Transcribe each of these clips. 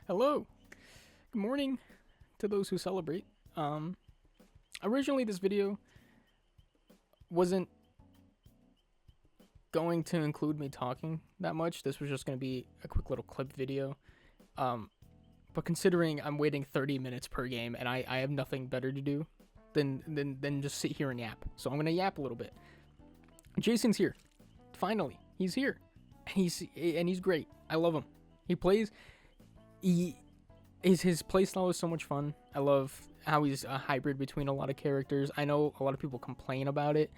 Hello. Good morning to those who celebrate. Originally this video wasn't going to include me talking that much. This was just going to be a quick little clip video. But considering I'm waiting 30 minutes per game and I have nothing better to do than just sit here and yap. So I'm going to yap a little bit. Jason's here. Finally. He's here. And he's great. I love him. He plays his playstyle is so much fun. I love how he's a hybrid between a lot of characters. I know a lot of people complain about it,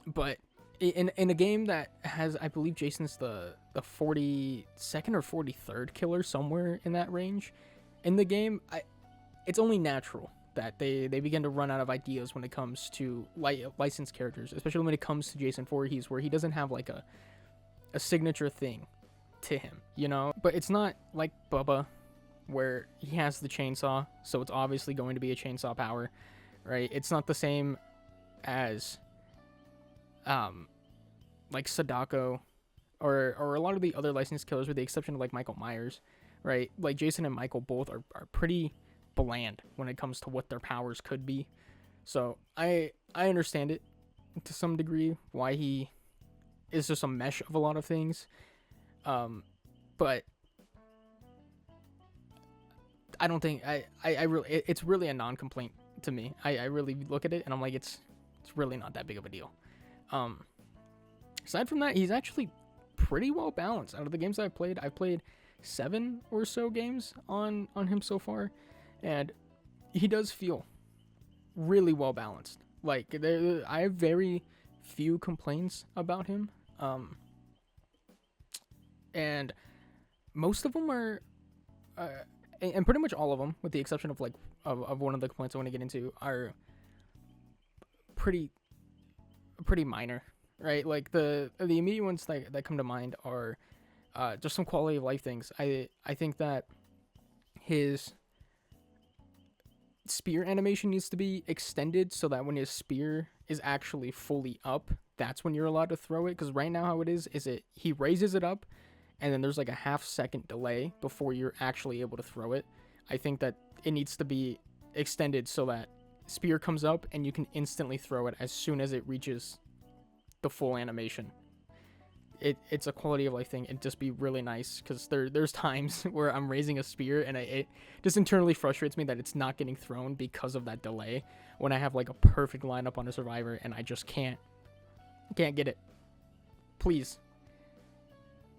but in a game that has, I believe Jason's the 42nd or 43rd killer, somewhere in that range, in the game, it's only natural that they begin to run out of ideas when it comes to licensed characters, especially when it comes to Jason Voorhees, where he doesn't have like a signature thing to him, you know? But it's not like Bubba, where he has the chainsaw, so it's obviously going to be a chainsaw power, right? It's not the same as like Sadako or a lot of the other licensed killers, with the exception of like Michael Myers, right? Like Jason and Michael both are pretty bland when it comes to what their powers could be. So I understand it to some degree, why he is just a mesh of a lot of things. But I don't think I really, it's really a non-complaint to me. I really look at it and I'm like, it's really not that big of a deal. Aside from that, he's actually pretty well balanced. Out of the games I've played 7 or so games on him so far, and he does feel really well balanced. Like I have very few complaints about him. And most of them are, and pretty much all of them, with the exception of like of one of the complaints I want to get into, are pretty minor, right? Like the immediate ones that come to mind are just some quality of life things. I think that his spear animation needs to be extended so that when his spear is actually fully up, that's when you're allowed to throw it. Because right now how it is he raises it up, and then there's like a half-second delay before you're actually able to throw it. I think that it needs to be extended so that spear comes up and you can instantly throw it as soon as it reaches the full animation. It's a quality of life thing. It'd just be really nice, because there's times where I'm raising a spear and it just internally frustrates me that it's not getting thrown because of that delay, when I have like a perfect lineup on a survivor and I just can't get it. Please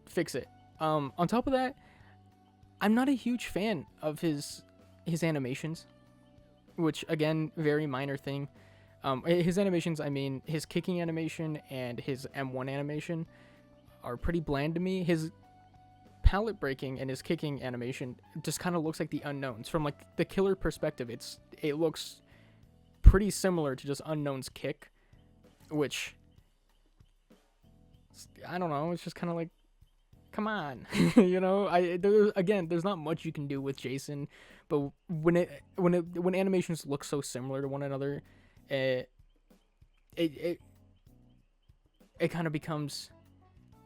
fix it. On top of that, I'm not a huge fan of his animations, which again, very minor thing. His animations, I mean his kicking animation and his M1 animation, are pretty bland to me. His pallet breaking and his kicking animation just kind of looks like the Unknowns. From like the killer perspective, it looks pretty similar to just Unknown's kick, which, I don't know, it's just kind of like, come on. You know, there's not much you can do with Jason, but when animations look so similar to one another, it kind of becomes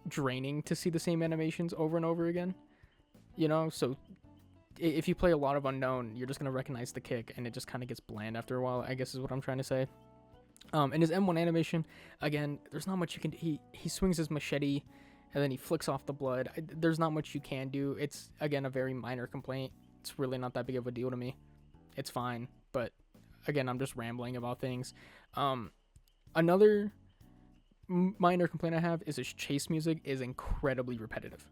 draining to see the same animations over and over again, you know? So if you play a lot of Unknown, you're just gonna recognize the kick, and it just kind of gets bland after a while, I guess is what I'm trying to say. And his M1 animation, again, there's not much you can do. He swings his machete and then he flicks off the blood. There's not much you can do. It's, again, a very minor complaint. It's really not that big of a deal to me. It's fine, but again, I'm just rambling about things. Another minor complaint I have is his chase music is incredibly repetitive.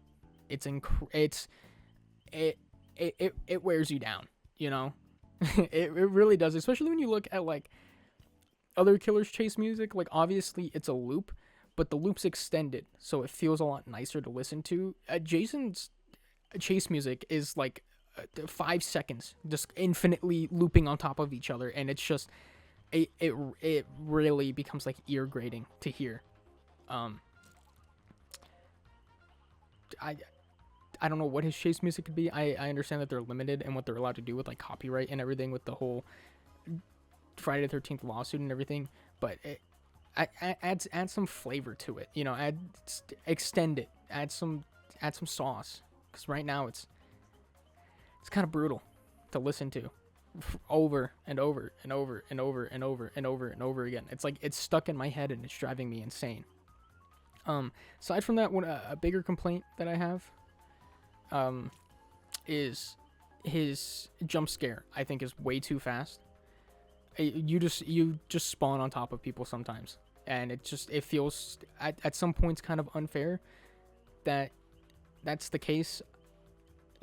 It wears you down, you know? it really does, especially when you look at like other killers' chase music. Like, obviously it's a loop, but the loop's extended, so it feels a lot nicer to listen to. Jason's chase music is like 5 seconds, just infinitely looping on top of each other, and it's just it really becomes like ear grating to hear. I don't know what his chase music could be. I understand that they're limited and what they're allowed to do with like copyright and everything, with the whole Friday the 13th lawsuit and everything, but add some flavor to it, you know, extend it, add some sauce, because right now it's it's kind of brutal to listen to over and over and over and over and over and over and over again. It's like it's stuck in my head and it's driving me insane. Aside from that, a bigger complaint that I have is his jump scare. I think is way too fast. You just spawn on top of people sometimes, and it feels at some points kind of unfair that that's the case.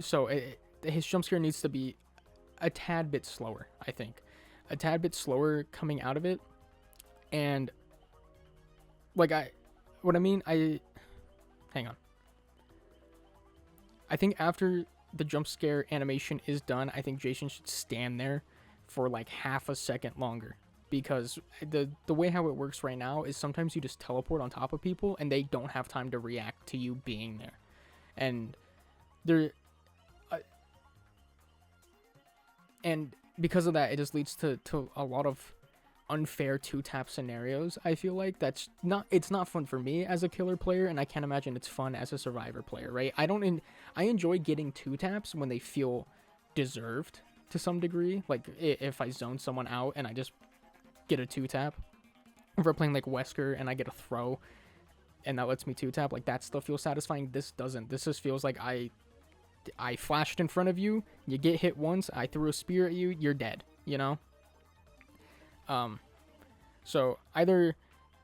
So his jump scare needs to be a tad bit slower, I think. A tad bit slower coming out of it. And like hang on. I think after the jump scare animation is done, I think Jason should stand there for like half a second longer, because the way how it works right now is sometimes you just teleport on top of people and they don't have time to react to you being there. And and because of that, it just leads to a lot of unfair 2-tap scenarios. I feel like it's not fun for me as a killer player, and I can't imagine it's fun as a survivor player, right? I enjoy getting 2-taps when they feel deserved to some degree. Like if I zone someone out and I just get a 2-tap. If we're playing like Wesker and I get a throw and that lets me 2-tap, like that still feels satisfying. This doesn't. This just feels like I flashed in front of you, you get hit once, I threw a spear at you, you're dead, you know? So either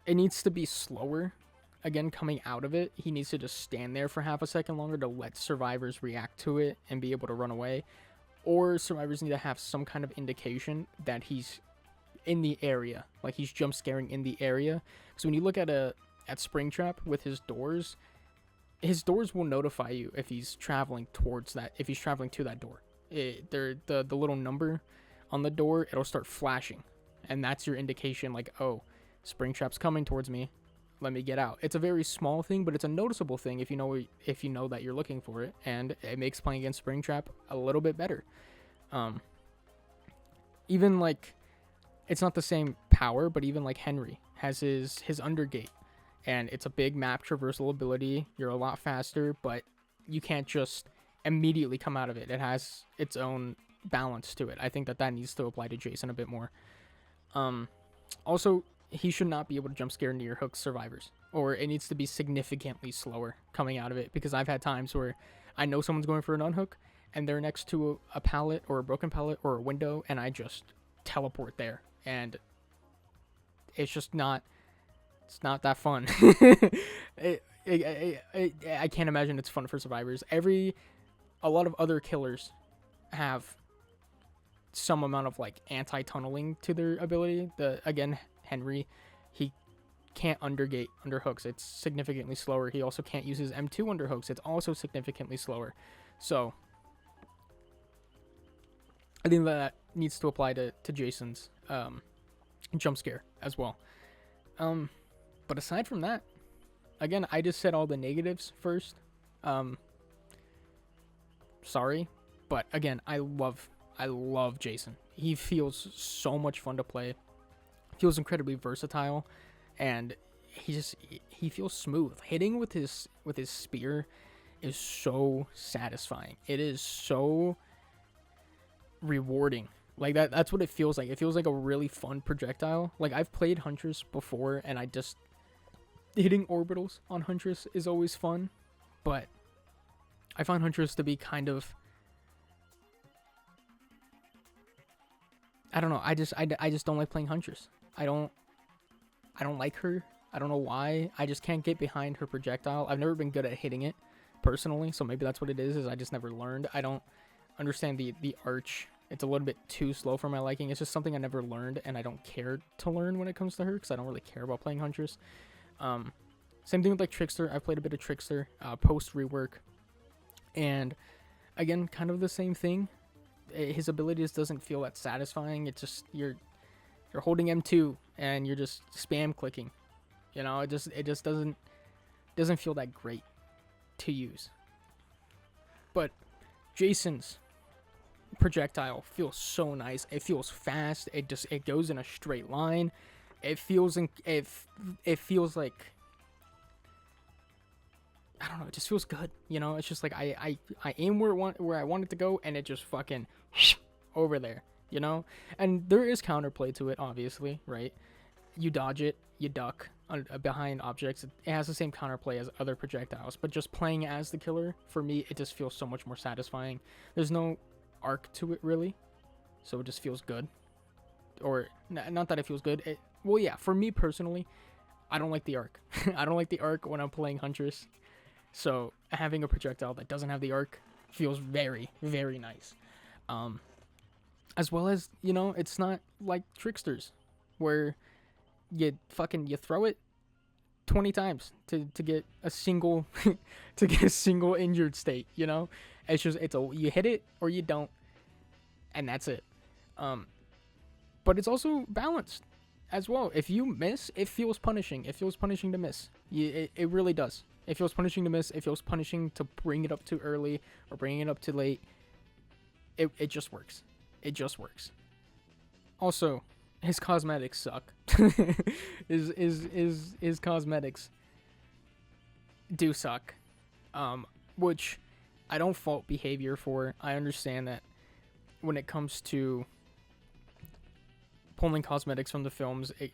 it needs to be slower, again, coming out of it, he needs to just stand there for half a second longer to let survivors react to it and be able to run away, or survivors need to have some kind of indication that he's in the area, like he's jump scaring in the area. Because when you look at Springtrap with his doors will notify you if he's traveling towards that, if he's traveling to that door. The little number on the door, it'll start flashing, and that's your indication, like, oh, Springtrap's coming towards me, let me get out. It's a very small thing, but it's a noticeable thing if you know that you're looking for it, and it makes playing against Springtrap a little bit better. Even like, it's not the same power, but even like Henry has his undergate, and it's a big map traversal ability. You're a lot faster, but you can't just immediately come out of it. It has its own balance to it. I think that needs to apply to Jason a bit more. Also, he should not be able to jump scare near hook survivors, or it needs to be significantly slower coming out of it, because I've had times where I know someone's going for an unhook and they're next to a pallet or a broken pallet or a window, and I just teleport there, and it's just not, it's not that fun. I can't imagine it's fun for survivors. A lot of other killers have some amount of like anti-tunneling to their ability. Again, Henry, he can't undergate under hooks. It's significantly slower. He also can't use his M2 under hooks. It's also significantly slower. So I think that needs to apply to Jason's jump scare as well. But aside from that, again, I just said all the negatives first. Sorry, but again, I love Jason. He feels so much fun to play. Feels incredibly versatile, and he feels smooth. Hitting with his spear is so satisfying. It is so rewarding. Like that's what it feels like. It feels like a really fun projectile. Like, I've played Huntress before, and hitting orbitals on Huntress is always fun, but I find Huntress to be kind of, I don't know. I just don't like playing Huntress. I don't like her. I don't know why. I just can't get behind her projectile. I've never been good at hitting it personally, so maybe that's what it is I just never learned. I don't understand the arch. It's a little bit too slow for my liking. It's just something I never learned, and I don't care to learn when it comes to her, because I don't really care about playing Huntress. Same thing with like Trickster. I played a bit of Trickster post rework, and again, kind of the same thing. His ability just doesn't feel that satisfying. It's just you're holding M2 and you're just spam clicking. You know, it just doesn't feel that great to use. But Jason's projectile feels so nice. It feels fast. It goes in a straight line. It feels like I don't know, it just feels good, you know. It's just like I aim where I want it to go, and it just fucking over there, you know. And there is counterplay to it, obviously, right? You dodge it, you duck behind objects. It has the same counterplay as other projectiles, but just playing as the killer, for me, it just feels so much more satisfying. There's no arc to it, really, so it just feels good. Or, not that it feels good. Well, yeah, for me personally, I don't like the arc. I don't like the arc when I'm playing Huntress. So, having a projectile that doesn't have the arc feels very, very nice. As well as, you know, it's not like Tricksters, where you throw it 20 times to get a single to get a single injured state, you know. You hit it or you don't, and that's it. But it's also balanced as well. If you miss, it feels punishing. It feels punishing to miss. It really does. It feels punishing to miss. It feels punishing to bring it up too early or bring it up too late. It just works. It just works. Also, his cosmetics suck. his cosmetics do suck. Which I don't fault behavior for. I understand that when it comes to pulling cosmetics from the films, it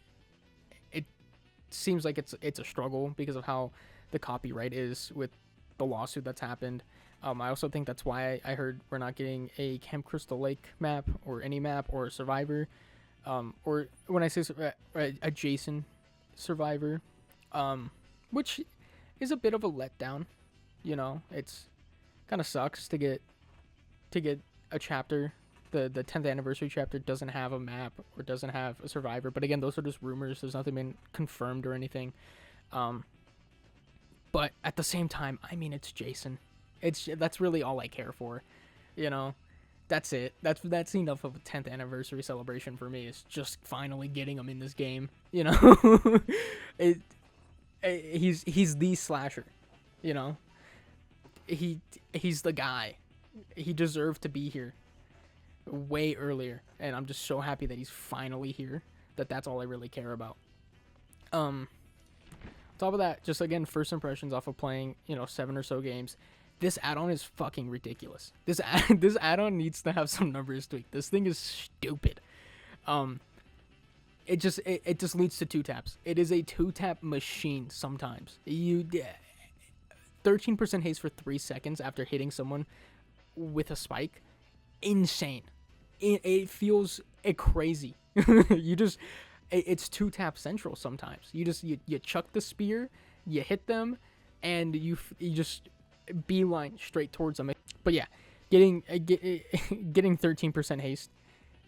seems like it's a struggle because of how the copyright is with the lawsuit that's happened. I also think that's why I heard we're not getting a Camp Crystal Lake map or any map or a Survivor, or when I say a Jason Survivor, which is a bit of a letdown. You know, it's kind of sucks to get a chapter. The 10th anniversary chapter doesn't have a map or doesn't have a Survivor, but again, those are just rumors. There's nothing been confirmed or anything. But at the same time, I mean, it's Jason. That's really all I care for, you know. That's it. That's enough of a 10th anniversary celebration for me. It's just finally getting him in this game, you know. He's the slasher, you know. He's the guy. He deserved to be here way earlier, and I'm just so happy that he's finally here. That's all I really care about. On top of that, just again, first impressions off of playing, 7 or so games. This add-on is fucking ridiculous. This add-on needs to have some numbers tweaked. This thing is stupid. It just leads to 2-taps. It is a 2-tap machine sometimes. 13% haste for 3 seconds after hitting someone with a spike. Insane. It feels crazy. It's 2-tap central sometimes. You chuck the spear, you hit them, and you just beeline straight towards them. But yeah, getting 13% haste,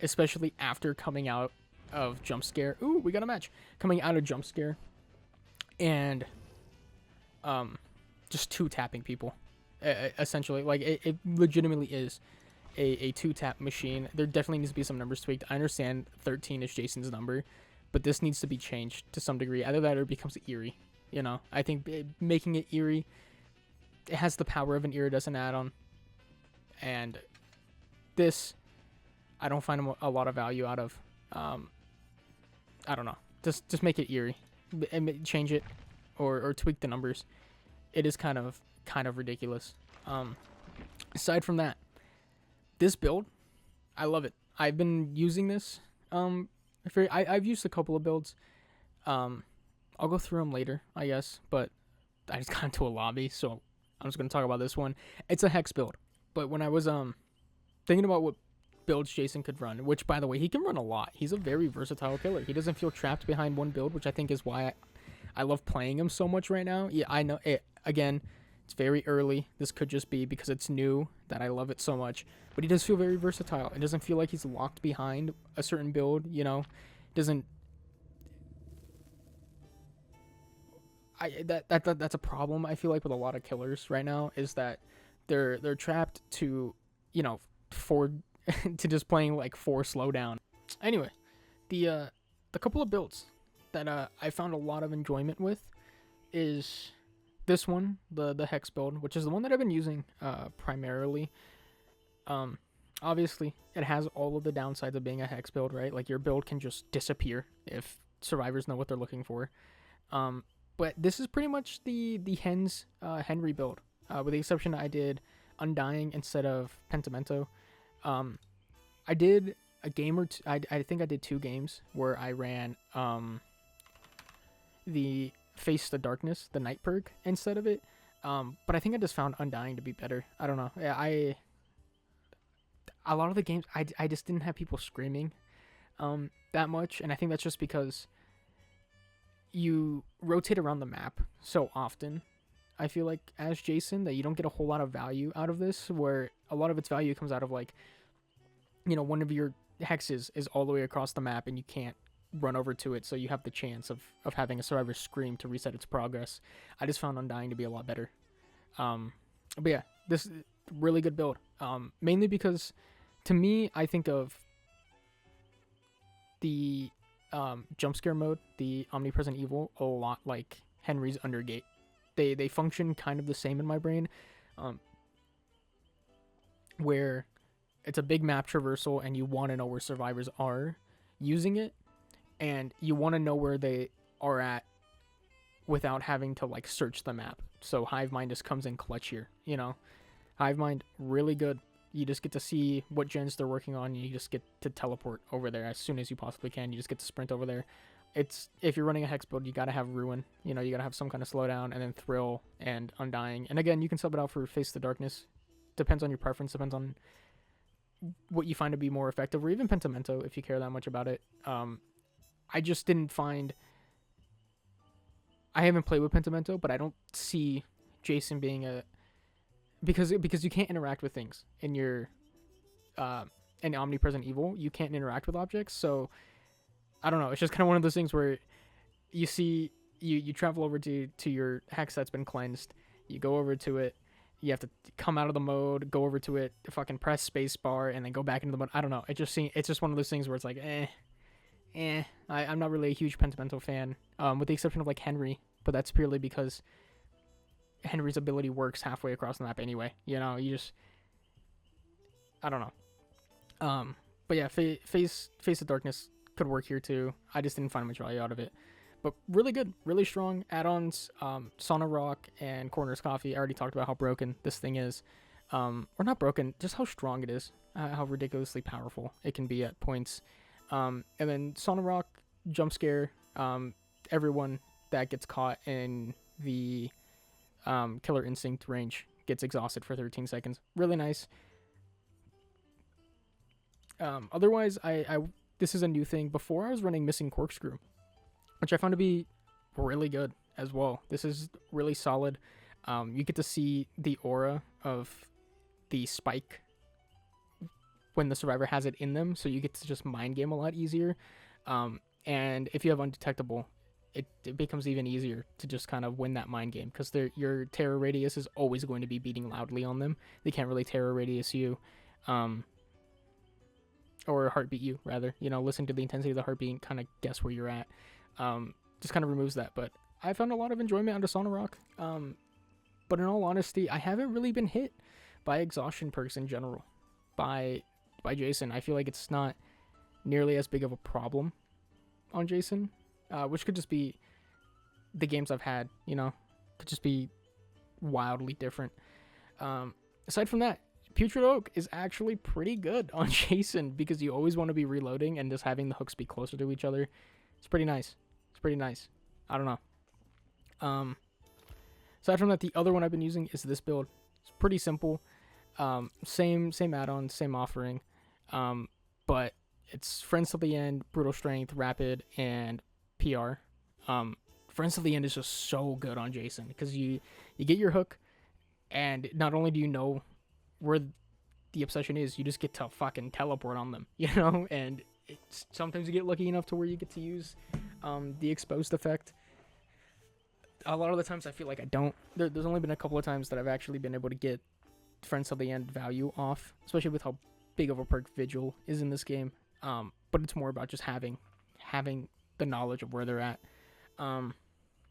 especially after coming out of jump scare. Ooh, we got a match. Coming out of jump scare, and just 2-tapping people, essentially. Like it legitimately is a 2-tap machine. There definitely needs to be some numbers tweaked. I understand 13 is Jason's number, but this needs to be changed to some degree. Either that or it becomes eerie. I think making it eerie, it has the power of an iridescent add-on, and this I don't find a lot of value out of. I don't know. Just make it eerie, and change it, or tweak the numbers. It is kind of ridiculous. Aside from that, this build, I love it. I've been using this. I've used a couple of builds. I'll go through them later, I guess, but I just got into a lobby, so I'm just going to talk about this one. It's a Hex build, but when I was thinking about what builds Jason could run, which, by the way, he can run a lot. He's a very versatile killer. He doesn't feel trapped behind one build, which I think is why I love playing him so much right now. Yeah, I know it. Again, it's very early. This could just be because it's new that I love it so much. But he does feel very versatile. It doesn't feel like he's locked behind a certain build, Doesn't... That's a problem I feel like with a lot of killers right now, is that they're trapped to, to just playing like 4 slowdown. Anyway, the couple of builds that I found a lot of enjoyment with is this one, the Hex build, which is the one that I've been using primarily. Obviously, it has all of the downsides of being a Hex build, right? Like, your build can just disappear if survivors know what they're looking for. But this is pretty much the Henry build, with the exception I did Undying instead of Pentimento. I did a game or two. I think I did 2 games where I ran the Face the Darkness, the Night perk instead of it. But I think I just found Undying to be better. I don't know. Yeah, a lot of the games I just didn't have people screaming that much, and I think that's just because you rotate around the map so often. I feel like as Jason that you don't get a whole lot of value out of this, where a lot of its value comes out of like, one of your hexes is all the way across the map and you can't run over to it, so you have the chance of having a survivor scream to reset its progress. I just found Undying to be a lot better. But yeah, this really good build. Mainly because to me, I think of the jump scare mode, the omnipresent evil, a lot like Henry's Undergate. They function kind of the same in my brain, where it's a big map traversal and you want to know where survivors are using it, and you want to know where they are at without having to like search the map. So Hive Mind just comes in clutch here, Hive Mind, really good. You just get to see what gens they're working on. You just get to teleport over there as soon as you possibly can. You just get to sprint over there. If you're running a hex build, you gotta have Ruin. You gotta have some kind of slowdown, and then Thrill and Undying. And again, you can sub it out for Face the Darkness. Depends on your preference. Depends on what you find to be more effective, or even Pentimento if you care that much about it. I just didn't find. I haven't played with Pentimento, but I don't see Jason being because you can't interact with things in your in Omnipresent Evil. You can't interact with objects, so I don't know. It's just kind of one of those things where you see you travel over to your hex that's been cleansed. You go over to it. You have to come out of the mode, go over to it, fucking press space bar, and then go back into the mode. I don't know. It's just one of those things where it's like, I'm not really a huge Pentimento fan, with the exception of like Henry, but that's purely because Henry's ability works halfway across the map anyway. I don't know. But yeah, Face the Darkness could work here too. I just didn't find much value out of it. But really good, really strong add-ons. Sauna Rock and Corner's Coffee. I already talked about how broken this thing is. Or not broken, just how strong it is. How ridiculously powerful it can be at points. And then Sauna Rock, Jump Scare. Everyone that gets caught in the Killer Instinct range gets exhausted for 13 seconds. Really nice. Otherwise, this is a new thing. Before I was running Missing Corkscrew, which I found to be really good as well. This is really solid. You get to see the aura of the spike when the survivor has it in them, so you get to just mind game a lot easier. And if you have Undetectable, it becomes even easier to just kind of win that mind game, because your terror radius is always going to be beating loudly on them. They can't really terror radius you. Or heartbeat you, rather. Listen to the intensity of the heartbeat and kind of guess where you're at. Just kind of removes that. But I found a lot of enjoyment out of Sauna Rock. But in all honesty, I haven't really been hit by exhaustion perks in general by Jason. I feel like it's not nearly as big of a problem on Jason, which could just be the games I've had, could just be wildly different. Aside from that, Putrid Oak is actually pretty good on Jason, because you always want to be reloading, and just having the hooks be closer to each other. It's pretty nice. I don't know. Aside from that, the other one I've been using is this build. It's pretty simple. Same add-on, same offering. But it's Friends Till the End, Brutal Strength, Rapid, and PR. Friends Till the End is just so good on Jason, because you get your hook, and not only do you know where the obsession is, you just get to fucking teleport on them, and sometimes you get lucky enough to where you get to use the exposed effect. A lot of the times I feel like I don't. There's only been a couple of times that I've actually been able to get Friends Till the End value off, especially with how big of a perk Vigil is in this game. But it's more about just having the knowledge of where they're at.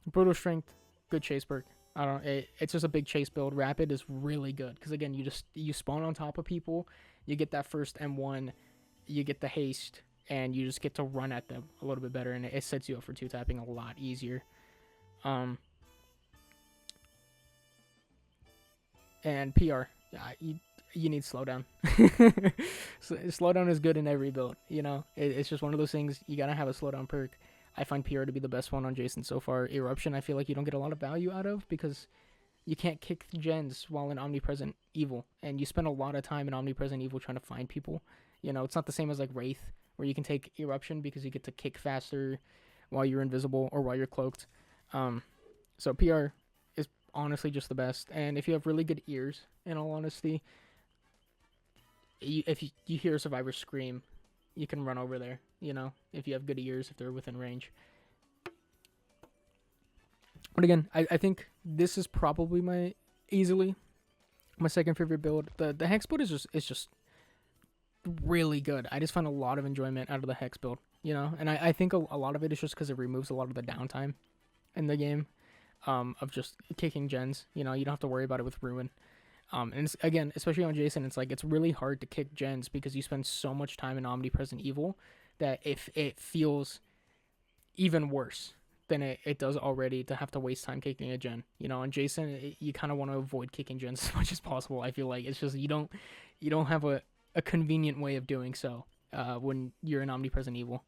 Brutal Strength, good chase perk. It's just a big chase build. Rapid is really good, because again, you spawn on top of people, you get that first M1, you get the haste, and you just get to run at them a little bit better, and it sets you up for 2-tapping a lot easier. And And PR. You need slowdown. Slowdown is good in every build. It's just one of those things. You gotta have a slowdown perk. I find PR to be the best one on Jason so far. Eruption, I feel like you don't get a lot of value out of because you can't kick gens while in Omnipresent Evil, and you spend a lot of time in Omnipresent Evil trying to find people. It's not the same as like Wraith, where you can take Eruption because you get to kick faster while you're invisible or while you're cloaked. So PR is honestly just the best, and if you have really good ears, in all honesty, if you hear a survivor scream, you can run over there, if you have good ears, if they're within range. But again, I think this is probably easily my second favorite build. The Hex build is just really good. I just find a lot of enjoyment out of the Hex build, and I think a lot of it is just because it removes a lot of the downtime in the game, of just kicking gens. You don't have to worry about it with Ruin. And it's, again, especially on Jason, it's really hard to kick gens because you spend so much time in Omnipresent Evil that if it feels even worse than it does already to have to waste time kicking a gen. On Jason, you kind of want to avoid kicking gens as much as possible. I feel like it's just you don't have a convenient way of doing so when you're in Omnipresent Evil.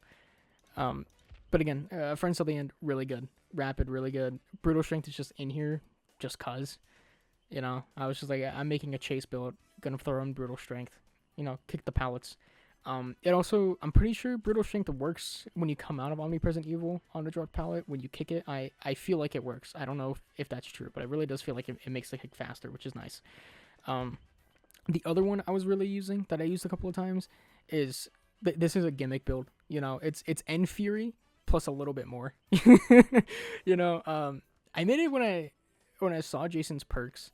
But again, Friends Till the End, really good. Rapid, really good. Brutal Strength is just in here just cause. I was just like, I'm making a chase build, gonna throw in Brutal Strength, kick the pallets. It also, I'm pretty sure Brutal Strength works when you come out of Omnipresent Evil on the dropped pallet. When you kick it, I feel like it works. I don't know if that's true, but it really does feel like it makes the kick faster, which is nice. The other one I was really using, that I used a couple of times, is, this is a gimmick build. It's End Fury plus a little bit more. I made it when I saw Jason's perks.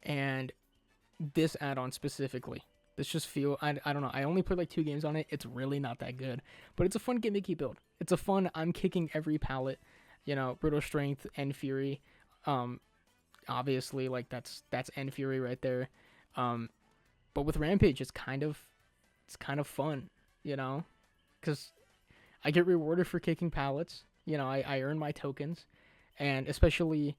And this add-on specifically, this just I don't know, I only played like 2 games on it. It's really not that good, but it's a fun gimmicky build. It's a fun, I'm kicking every pallet, Brutal Strength, End Fury, obviously, like that's End Fury right there. But with Rampage, it's kind of fun, because I get rewarded for kicking pallets. I earn my tokens, and especially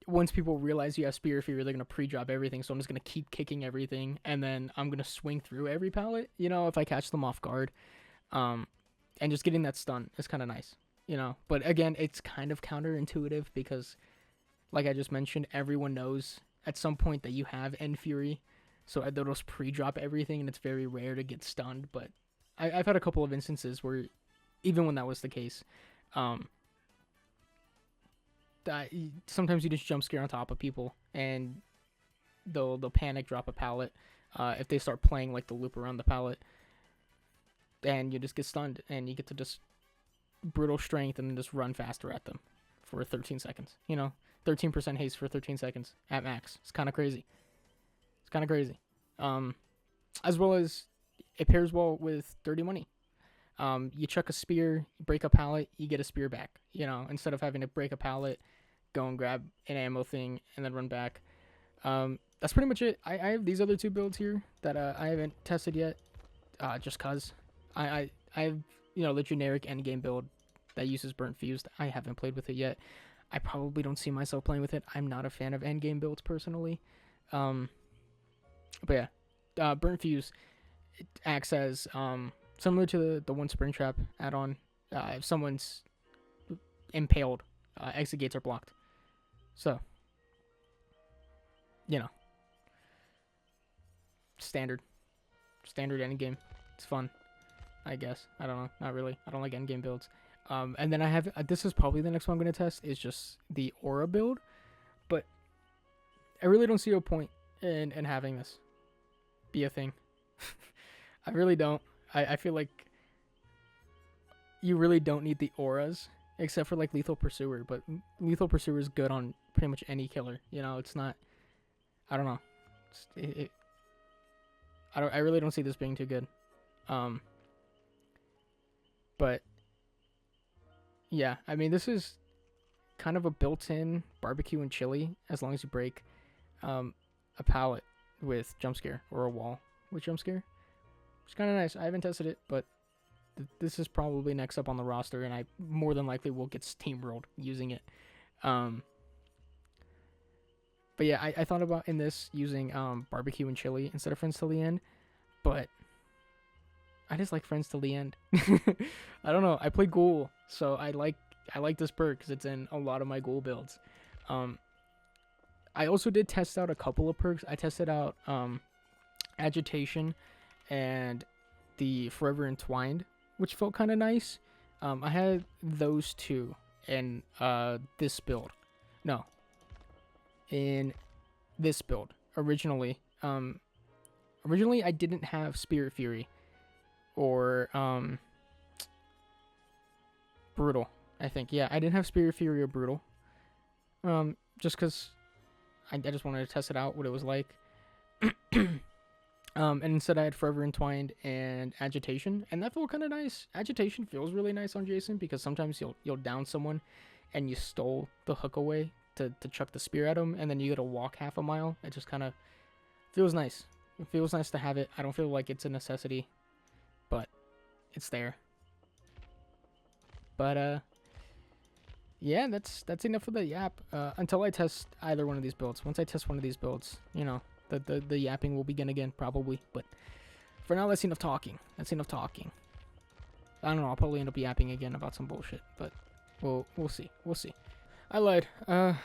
once people realize you have Spear Fury, they're going to pre-drop everything, so I'm just going to keep kicking everything, and then I'm going to swing through every pallet, if I catch them off guard. And just getting that stun is kind of nice, But again, it's kind of counterintuitive because, like I just mentioned, everyone knows at some point that you have End Fury, so they'll just pre-drop everything, and it's very rare to get stunned. But I've had a couple of instances where, even when that was the case, that sometimes you just jump scare on top of people and they'll panic drop a pallet if they start playing like the loop around the pallet, and you just get stunned and you get to just Brutal Strength and then just run faster at them for 13 seconds. 13% haste for 13 seconds at max. It's kind of crazy. As well as it pairs well with Dirty Money. You chuck a spear, you break a pallet, you get a spear back. Instead of having to break a pallet, go and grab an ammo thing, and then run back. That's pretty much it. I have these other 2 builds here that I haven't tested yet, just cause. I have, the generic endgame build that uses Burnt Fused. I haven't played with it yet. I probably don't see myself playing with it. I'm not a fan of endgame builds personally. But yeah, Burnt Fuse, it acts as similar to the one Springtrap add-on. If someone's impaled, exit gates are blocked. So, standard endgame. It's fun, I guess. I don't know. Not really. I don't like endgame builds. And then I have, this is probably the next one I'm going to test, is just the Aura build. But I really don't see a point in having this be a thing. I really don't. I feel like you really don't need the auras, except for like Lethal Pursuer, but Lethal Pursuer is good on pretty much any killer. It's not, I don't know. I really don't see this being too good. But yeah, I mean, this is kind of a built-in barbecue and chili as long as you break a pallet with jump scare or a wall with jump scare. It's kind of nice. I haven't tested it, but this is probably next up on the roster, and I more than likely will get steamrolled using it. But yeah, I thought about in this using barbecue and chili instead of friends till the end, but I just like friends till the end. I don't know. I play ghoul, so I like this perk because it's in a lot of my ghoul builds. I also did test out a couple of perks. I tested out agitation and the forever entwined, which felt kind of nice. I had those two in this build. No, in this build originally. Originally I didn't have Spirit Fury or Brutal. I think, yeah, I didn't have Spirit Fury or Brutal. Just because I just wanted to test it out, what it was like. And instead I had Forever Entwined and Agitation, and that felt kind of nice. Agitation feels really nice on Jason because sometimes you'll down someone and you stole the hook away to chuck the spear at him, and then you gotta walk half a mile. It just kind of feels nice. It feels nice to have it. I don't feel like it's a necessity, but it's there. But yeah, that's enough of the yap. Until I test either one of these builds. Once I test one of these builds, you know, the yapping will begin again probably. But for now, that's enough talking. That's enough talking. I don't know. I'll probably end up yapping again about some bullshit, but we'll see. We'll see. I lied. I'm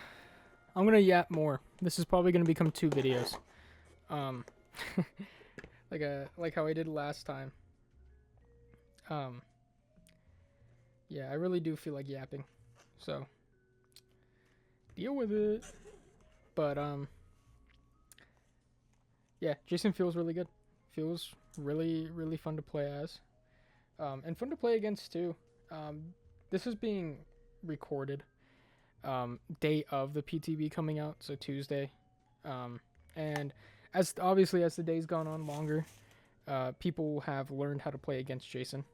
gonna yap more. This is probably gonna become 2 videos. Like how I did last time. Yeah, I really do feel like yapping. So deal with it. But yeah, Jason feels really good. Feels really, really fun to play as. And fun to play against too. This is being recorded day of the PTB coming out, so Tuesday. And as the day's gone on longer, people have learned how to play against Jason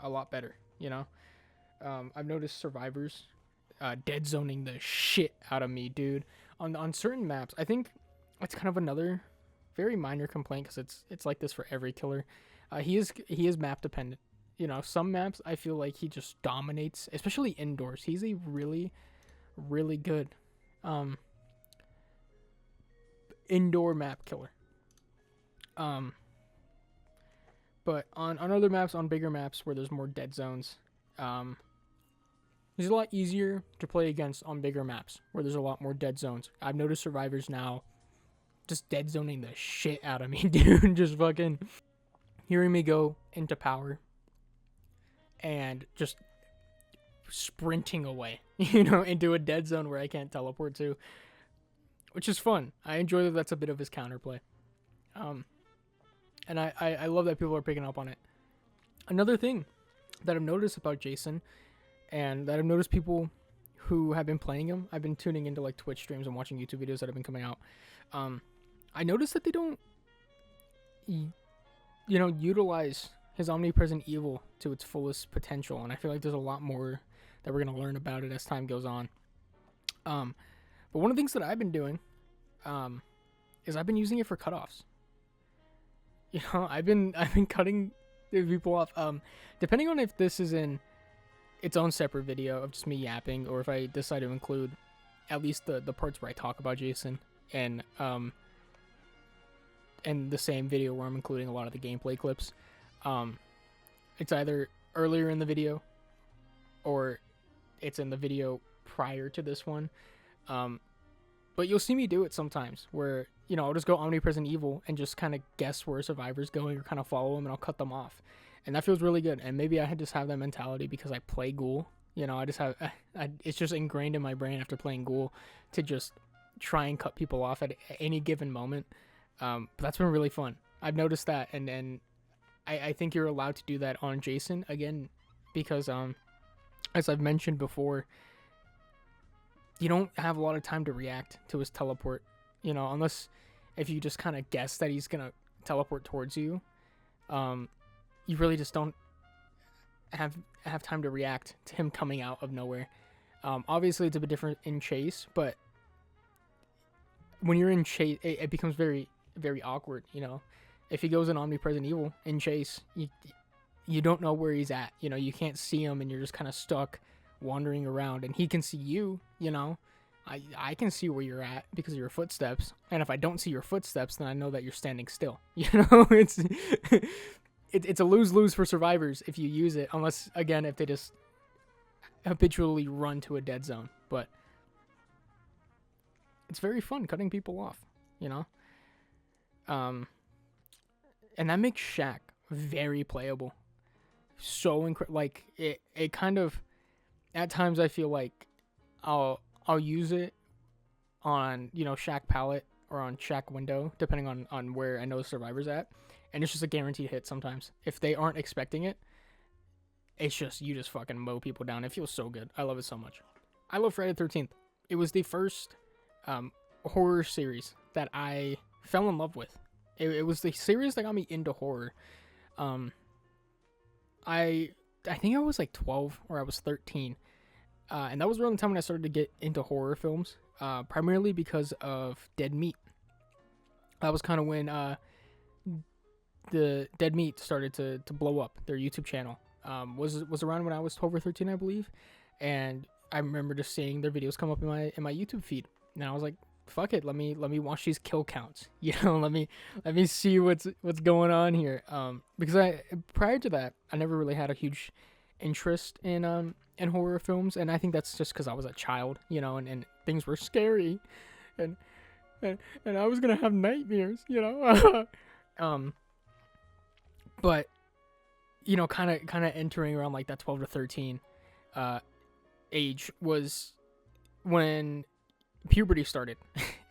a lot better, you know. I've noticed survivors dead zoning the shit out of me, dude. On certain maps, I think it's kind of another very minor complaint because it's like this for every killer. He is map dependent. You know, some maps I feel like he just dominates, especially indoors. He's a really, really good indoor map killer. But on other maps, on bigger maps where there's more dead zones, he's a lot easier to play against on bigger maps where there's a lot more dead zones. I've noticed survivors now just dead zoning the shit out of me, dude. Just fucking hearing me go into power and just sprinting away, you know, into a dead zone where I can't teleport to, which is fun. I enjoy that that's a bit of his counterplay. And I love that people are picking up on it. Another thing that I've noticed about Jason, and that I've noticed people who have been playing him, I've been tuning into like Twitch streams and watching YouTube videos that have been coming out. I noticed that they don't, utilize his omnipresent evil to its fullest potential, and I feel like there's a lot more that we're gonna learn about it as time goes on. But one of the things that I've been doing, is I've been using it for cutoffs. You know, I've been cutting people off. Depending on if this is in its own separate video of just me yapping, or if I decide to include at least the parts where I talk about Jason, and the same video where I'm including a lot of the gameplay clips. It's either earlier in the video or it's in the video prior to this one. But you'll see me do it sometimes where, you know, I'll just go omnipresent evil and just kind of guess where a survivor's going or kind of follow them, and I'll cut them off. And that feels really good. And maybe I just have that mentality because I play ghoul. You know, it's just ingrained in my brain after playing ghoul to just try and cut people off at any given moment. But that's been really fun. I've noticed that, and I think you're allowed to do that on Jason again, because as I've mentioned before, you don't have a lot of time to react to his teleport, you know, unless if you just kind of guess that he's gonna teleport towards you. You really just don't have time to react to him coming out of nowhere. Obviously it's a bit different in chase, but when you're in chase, it becomes very, very awkward, you know. If he goes in omnipresent evil in chase, you don't know where he's at, you know. You can't see him, and you're just kind of stuck wandering around, and he can see you, you know. I can see where you're at because of your footsteps, and if I don't see your footsteps, then I know that you're standing still. It's a lose-lose for survivors if you use it, unless, again, if they just habitually run to a dead zone. But it's very fun cutting people off, and that makes Shaq very playable. So it kind of, at times I feel like I'll use it on Shaq palette or on Shaq window, depending on where I know the survivor's at, and it's just a guaranteed hit sometimes. If they aren't expecting it, it's just, you just fucking mow people down. It feels so good. I love it so much. I love Friday the 13th. It was the first horror series that I fell in love with. It was the series that got me into horror. I think I was like 12 or I was 13. And that was around the time when I started to get into horror films, primarily because of Dead Meat. That was kind of when the Dead Meat started to blow up. Their YouTube channel was around when I was 12 or 13, I believe. And I remember just seeing their videos come up in my YouTube feed, and I was like, fuck it, let me watch these kill counts. Let me see what's going on here. Because prior to that, I never really had a huge interest in horror films, and I think that's just because I was a child, and things were scary, and I was gonna have nightmares, but kind of entering around like that 12 to 13 age was when puberty started,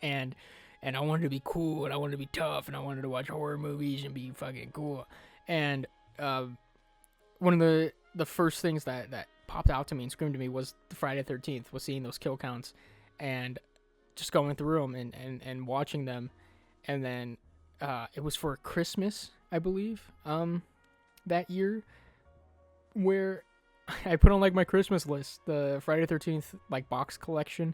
and I wanted to be cool, and I wanted to be tough, and I wanted to watch horror movies and be fucking cool. And one of the first things that popped out to me and screamed to me was the Friday the 13th, was seeing those kill counts and just going through them and watching them. And then it was for Christmas, I believe, that year, where I put on like my Christmas list the Friday the 13th like box collection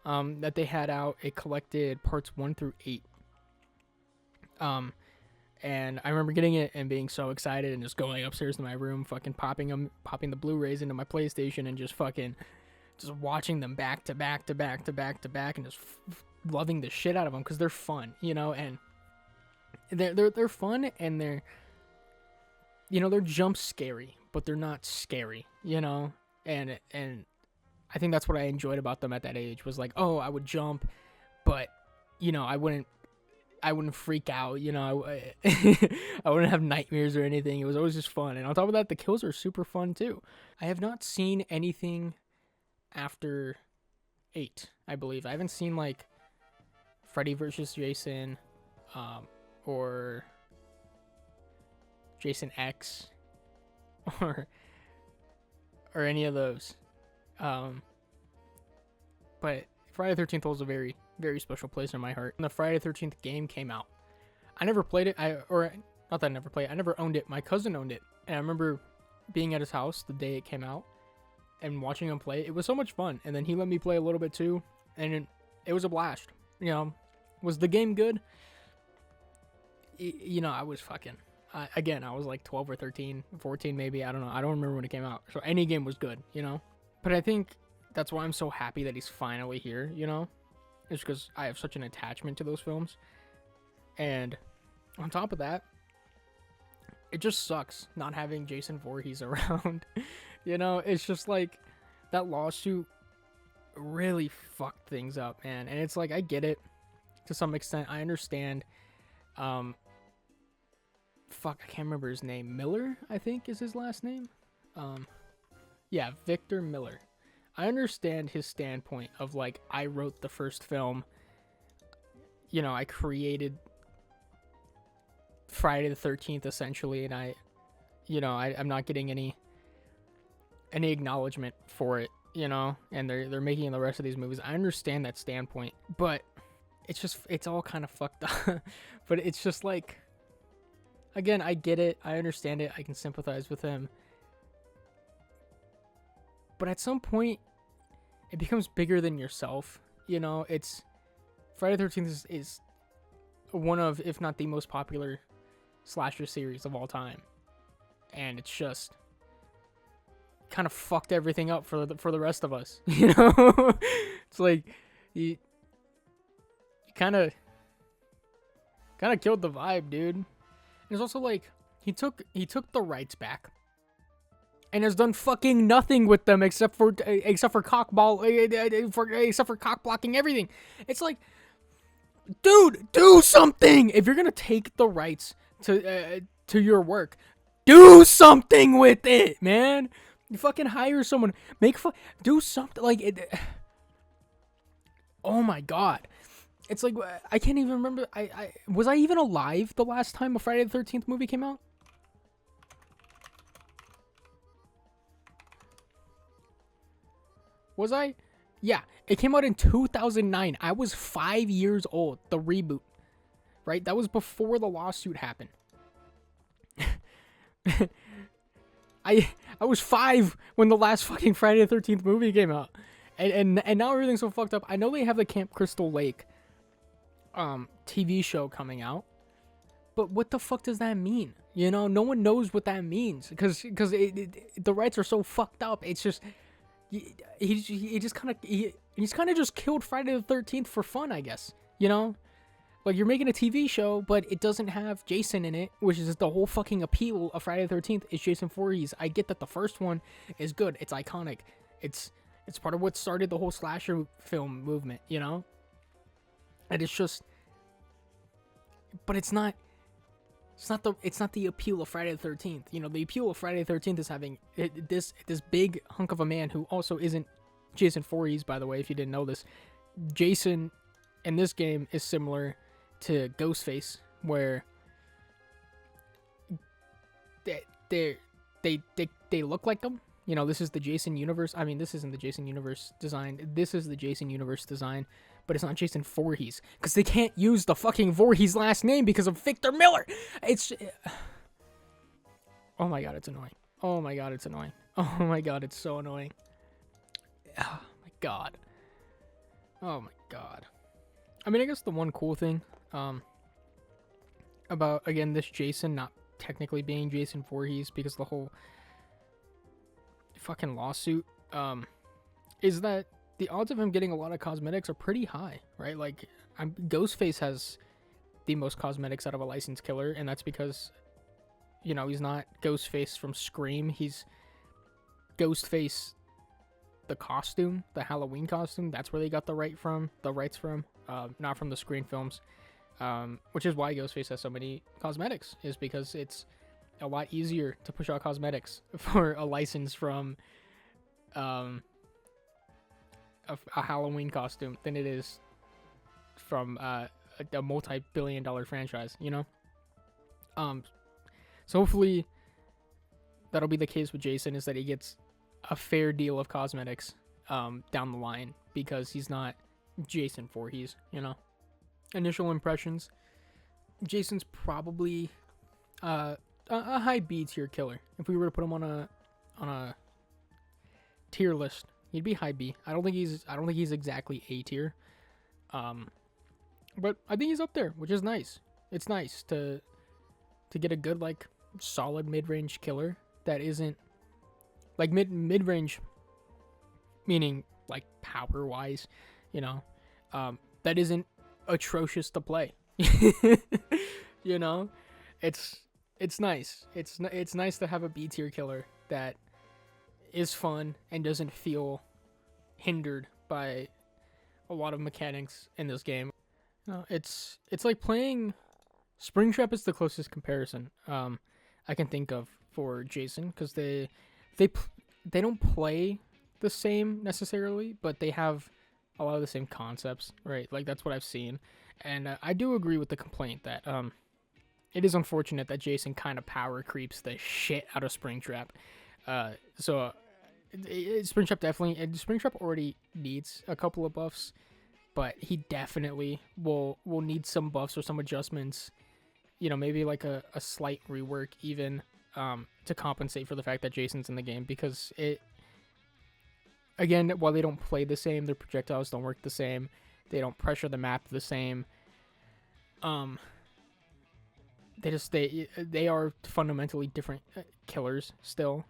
that they had out. It collected parts 1 through 8. And I remember getting it and being so excited and just going upstairs to my room, fucking popping the Blu-rays into my PlayStation and just watching them back to back to back to back to back, and just loving the shit out of them because they're fun, and they're fun, and they're jump scary, but they're not scary, and I think that's what I enjoyed about them at that age, was like, oh, I would jump, but I wouldn't freak out, I wouldn't have nightmares or anything. It was always just fun. And on top of that, the kills are super fun too. I have not seen anything after 8, I believe. I haven't seen like Freddy vs. Jason, or Jason X, or any of those. But Friday the 13th holds a very, very special place in my heart. When the Friday the 13th game came out, I never played it. Not that I never played it. I never owned it. My cousin owned it. And I remember being at his house the day it came out and watching him play. It was so much fun. And then he let me play a little bit too. And it was a blast. Was the game good? I was fucking... again, I was like 12 or 13, 14 maybe. I don't know. I don't remember when it came out. So any game was good, But I think that's why I'm so happy that he's finally here, It's because I have such an attachment to those films. And on top of that, it just sucks not having Jason Voorhees around. It's just like that lawsuit really fucked things up, man. And it's like, I get it to some extent. I understand. I can't remember his name. Miller, I think, is his last name. Yeah, Victor Miller. I understand his standpoint of like, I wrote the first film. I created Friday the 13th essentially, and I'm not getting any acknowledgement for it, and they're making the rest of these movies. I understand that standpoint, but it's all kind of fucked up. But it's just like, again, I get it, I understand it, I can sympathize with him. But at some point, it becomes bigger than yourself. It's Friday the 13th is one of, if not the most popular slasher series of all time, and it's just kind of fucked everything up for the rest of us. It's like, you kind of killed the vibe, dude. And it's also like he took the rights back and has done fucking nothing with them except for cock blocking everything. It's like, dude, do something. If you're gonna take the rights to your work, do something with it, man. You fucking hire someone, do something like it. Oh my god. It's like, I can't even remember. Was I even alive the last time a Friday the 13th movie came out? Was I? Yeah, it came out in 2009. I was 5 years old. The reboot, right? That was before the lawsuit happened. I was 5 when the last fucking Friday the 13th movie came out, and now everything's so fucked up. I know they have the Camp Crystal Lake TV show coming out, but what the fuck does that mean? You know, no one knows what that means because the rights are so fucked up. It's just he's kind of just killed Friday the 13th for fun, I guess. You know, like you're making a TV show, but it doesn't have Jason in it, which is the whole fucking appeal of Friday the 13th. Is Jason Voorhees. I get that the first one is good. It's iconic. It's part of what started the whole slasher film movement. You know. And it's just, but it's not the appeal of Friday the 13th. You know, the appeal of Friday the 13th is having this big hunk of a man who also isn't Jason Voorhees, by the way, if you didn't know this. Jason in this game is similar to Ghostface, where they look like them. You know, this is the Jason universe. I mean, this isn't the Jason universe design. This is the Jason universe design. But it's not Jason Voorhees, because they can't use the fucking Voorhees last name because of Victor Miller. It's, oh my god, it's annoying. Oh my god, it's annoying. Oh my god, it's so annoying. Oh my god. Oh my god. I mean, I guess the one cool thing, about, again, this Jason not technically being Jason Voorhees because the whole fucking lawsuit, is that the odds of him getting a lot of cosmetics are pretty high, right? Like, Ghostface has the most cosmetics out of a licensed killer, and that's because, you know, he's not Ghostface from Scream. He's Ghostface, the costume, the Halloween costume. That's where they got the rights from, not from the Scream films, which is why Ghostface has so many cosmetics, is because it's a lot easier to push out cosmetics for a license from, a Halloween costume than it is from a multi-billion-dollar franchise, you know? So hopefully that'll be the case with Jason, is that he gets a fair deal of cosmetics down the line, because he's not Jason Voorhees, you know? Initial impressions, Jason's probably a high B tier killer. If we were to put him on a tier list, he'd be high B. I don't think he's exactly A tier. But I think he's up there, which is nice. It's nice to get a good, like, solid mid-range killer that isn't like mid-range, meaning like power wise, you know, that isn't atrocious to play. You know, it's nice. It's nice to have a B tier killer that is fun and doesn't feel hindered by a lot of mechanics in this game. It's like playing Springtrap is the closest comparison I can think of for Jason, because they don't play the same necessarily, but they have a lot of the same concepts, right? Like, that's what I've seen, and I do agree with the complaint that it is unfortunate that Jason kind of power creeps the shit out of Springtrap. Springtrap already needs a couple of buffs, but he definitely will need some buffs or some adjustments, you know, maybe like a slight rework even, to compensate for the fact that Jason's in the game, because again, while they don't play the same, their projectiles don't work the same, they don't pressure the map the same, they are fundamentally different killers still,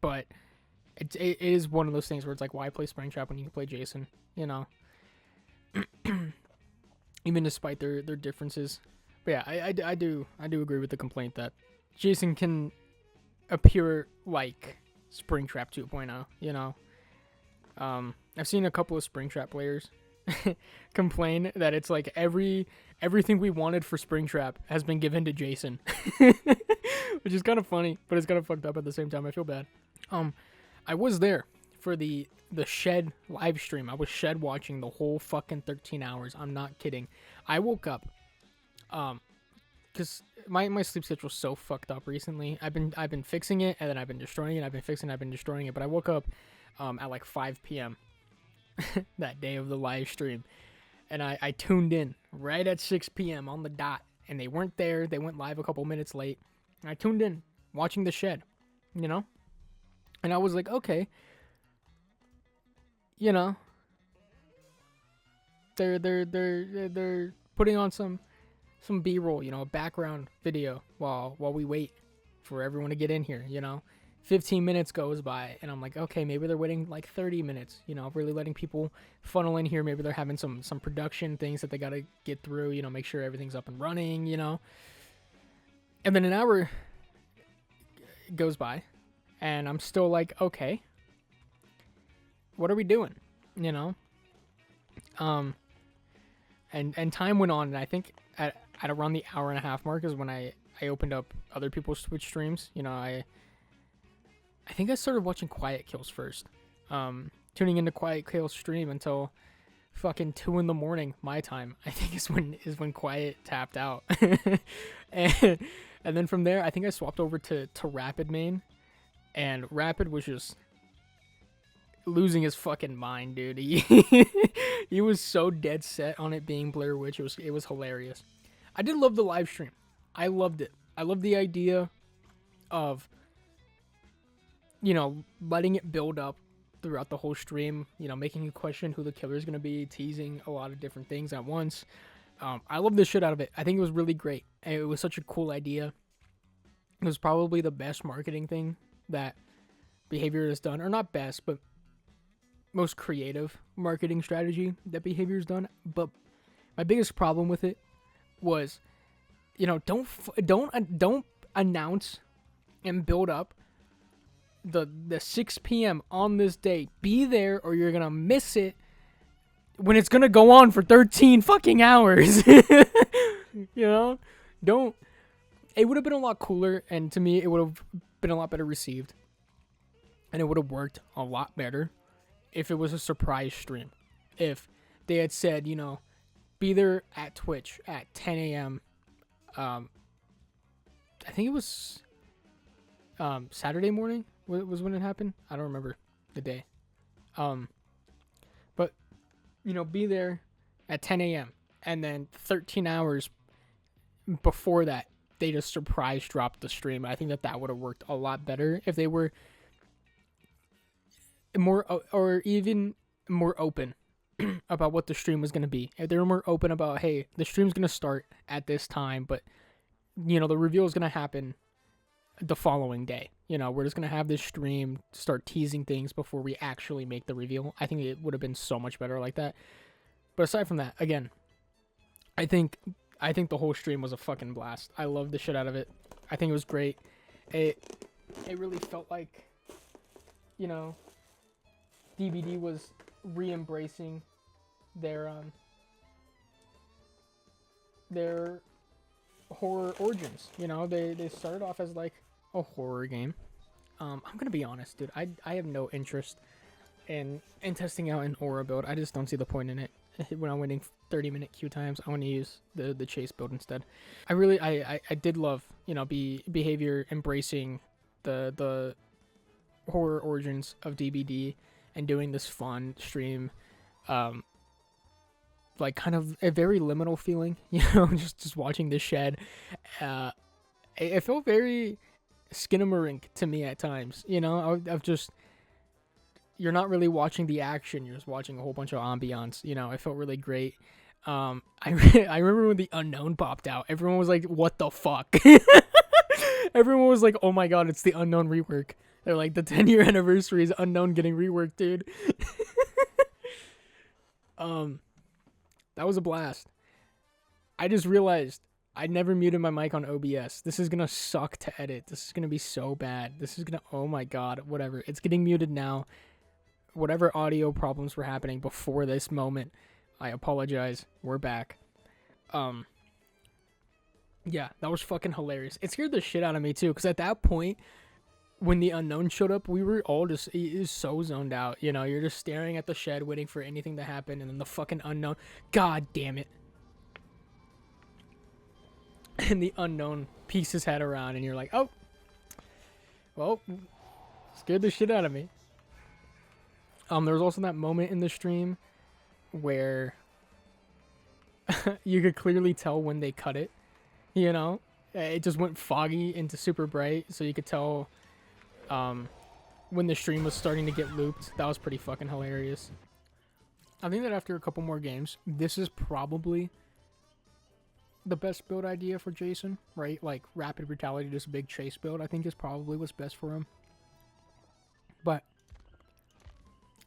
but it is one of those things where it's like, why play Springtrap when you can play Jason? You know, even despite their differences. But yeah, I do agree with the complaint that Jason can appear like Springtrap 2.0. You know, I've seen a couple of Springtrap players complain that it's like everything we wanted for Springtrap has been given to Jason, which is kind of funny, but it's kind of fucked up at the same time. I feel bad. I was there for the Shed live stream. I was Shed watching the whole fucking 13 hours. I'm not kidding. I woke up, cause my sleep schedule's so fucked up recently. I've been fixing it, and then I've been destroying it. I've been destroying it. But I woke up, at like 5 p.m. that day of the live stream, and I tuned in right at 6 p.m. on the dot, and they weren't there. They went live a couple minutes late. And I tuned in watching the Shed, you know, and I was like, okay, you know, they're putting on some B-roll, you know, a background video while we wait for everyone to get in here, you know. 15 minutes goes by, and I'm like, okay, maybe they're waiting like 30 minutes, you know, really letting people funnel in here. Maybe they're having some production things that they got to get through, you know, make sure everything's up and running, you know. And then an hour goes by, and I'm still like, okay, what are we doing, you know? And time went on, and I think at around the hour and a half mark is when I opened up other people's Twitch streams, you know. I think I started watching Quiet Kills first. Tuning into Quiet Kills stream until fucking 2 a.m. my time. I think is when Quiet tapped out. and then from there, I think I swapped over to Rapid main, and Rapid was just losing his fucking mind, dude. He was so dead set on it being Blair Witch. It was hilarious. I did love the live stream. I loved it. I loved the idea of, you know, letting it build up throughout the whole stream, you know, making you question who the killer is going to be, teasing a lot of different things at once. I love the shit out of it. I think it was really great. It was such a cool idea. It was probably the best marketing thing that Behavior has done, or not best, but most creative marketing strategy that Behavior's done. But my biggest problem with it was, you know, don't announce and build up the 6 p.m. on this day. Be there or you're gonna miss it when it's gonna go on for 13 fucking hours. You know, don't. It would have been a lot cooler, and to me, it would have been a lot better received, and it would have worked a lot better if it was a surprise stream. If they had said, you know, be there at Twitch at 10 a.m. I think it was Saturday morning was when it happened. I don't remember the day. But, you know, be there at 10 a.m. and then 13 hours before that, they just surprise dropped the stream. I think that would have worked a lot better if they were more, or even more open about what the stream was going to be. If they were more open about, hey, the stream's going to start at this time, but, you know, the reveal is going to happen the following day. You know, we're just going to have this stream start teasing things before we actually make the reveal. I think it would have been so much better like that. But aside from that, again, I think the whole stream was a fucking blast. I loved the shit out of it. I think it was great. It really felt like, you know, DBD was re-embracing their horror origins. You know, they started off as like a horror game. I'm gonna be honest, dude. I have no interest in testing out an aura build. I just don't see the point in it. When I'm winning 30-minute queue times, I want to use the chase build instead. I did love, you know, Behavior embracing the horror origins of DBD and doing this fun stream, like kind of a very liminal feeling, you know, just watching the Shed. It felt very Skinamarink to me at times, you know. I've just, you're not really watching the action, you're just watching a whole bunch of ambiance, you know. It felt really great. I remember when the Unknown popped out, everyone was like, what the fuck? Everyone was like, "Oh my god, it's the Unknown rework." They're like, the 10-year anniversary is Unknown getting reworked, dude. That was a blast. I just realized I never muted my mic on OBS. This is gonna suck to edit. This is gonna be so bad. This is gonna, oh my god, whatever. It's getting muted now. Whatever audio problems were happening before this moment, I apologize. We're back. Yeah, that was fucking hilarious. It scared the shit out of me too, because at that point, when the Unknown showed up, we were all just so zoned out. You know, you're just staring at the shed, waiting for anything to happen, and then the fucking Unknown. God damn it. And the Unknown peeks his head around, and you're like, oh, well, scared the shit out of me. There was also that moment in the stream where you could clearly tell when they cut it. You know, it just went foggy into super bright, so you could tell when the stream was starting to get looped. That was pretty fucking hilarious. I think that after a couple more games, this is probably the best build idea for Jason, right? Like, Rapid Brutality, just a big chase build, I think is probably what's best for him. But